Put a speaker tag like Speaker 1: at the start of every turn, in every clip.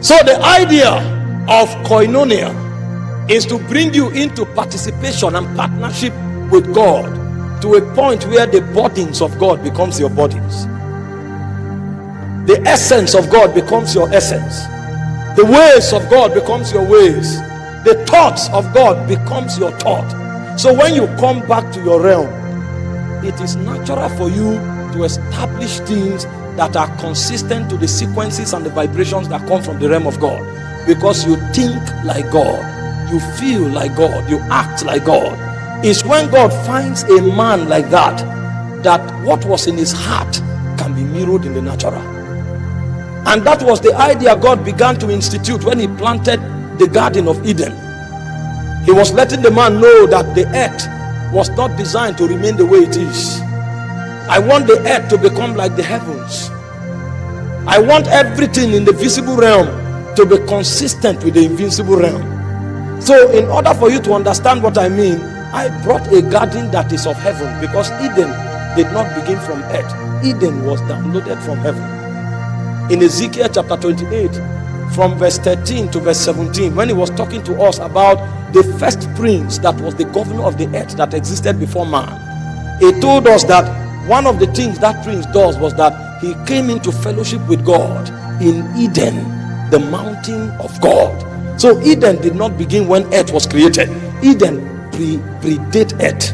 Speaker 1: So the idea of koinonia is to bring you into participation and partnership with God to a point where the burdens of God becomes your burdens, the essence of God becomes your essence, the ways of God becomes your ways, the thoughts of God becomes your thought. So when you come back to your realm, it is natural for you to establish things that are consistent to the sequences and the vibrations that come from the realm of God, because you think like God, you feel like God, you act like God. It's when God finds a man like that, that what was in his heart can be mirrored in the natural. And that was the idea God began to institute when he planted the Garden of Eden. He was letting the man know that the earth was not designed to remain the way it is. I want the earth to become like the heavens. I want everything in the visible realm to be consistent with the invisible realm. So in order for you to understand what I mean, I brought a garden that is of heaven, because Eden did not begin from earth. Eden was downloaded from heaven. In Ezekiel chapter 28, from verse 13 to verse 17, when he was talking to us about the first prince that was the governor of the earth that existed before man, he told us that one of the things that prince does was that he came into fellowship with God in Eden, the mountain of God. So Eden did not begin when earth was created. Eden predated earth.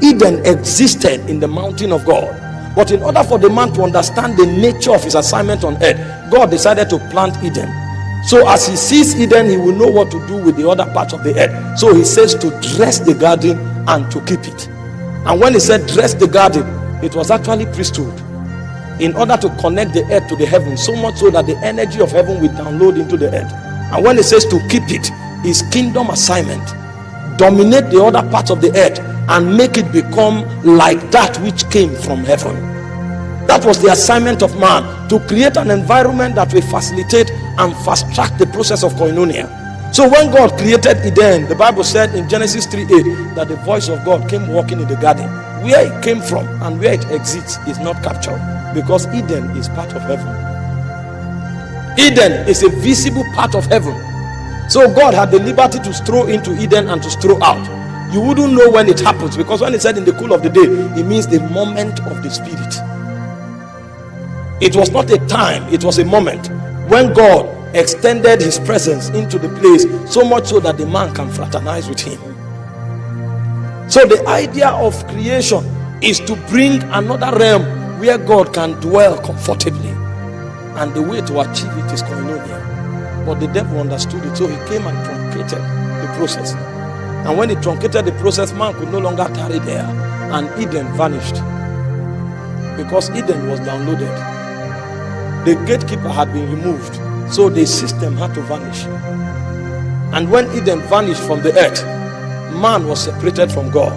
Speaker 1: Eden existed in the mountain of God. But in order for the man to understand the nature of his assignment on earth, God decided to plant Eden. So as he sees Eden, he will know what to do with the other parts of the earth. So he says to dress the garden and to keep it. And when he said dress the garden, it was actually priesthood, in order to connect the earth to the heavens, so much so that the energy of heaven will download into the earth. And when it says to keep it, is kingdom assignment. Dominate the other parts of the earth and make it become like that which came from heaven. That was the assignment of man, to create an environment that will facilitate and fast track the process of koinonia. So when God created Eden, the Bible said in Genesis 3:8 that the voice of God came walking in the garden. Where it came from and where it exists is not captured, because Eden is part of heaven. Eden is a visible part of heaven. So God had the liberty to stroll into Eden and to stroll out. You wouldn't know when it happens, because when it said in the cool of the day, it means the moment of the Spirit. It was not a time, it was a moment when God extended his presence into the place, so much so that the man can fraternize with him. So the idea of creation is to bring another realm where God can dwell comfortably, and the way to achieve it is koinonia. But the devil understood it, so he came and truncated the process. And when he truncated the process, man could no longer tarry there, and Eden vanished, because Eden was downloaded. The gatekeeper had been removed, so the system had to vanish. And when Eden vanished from the earth, man was separated from God.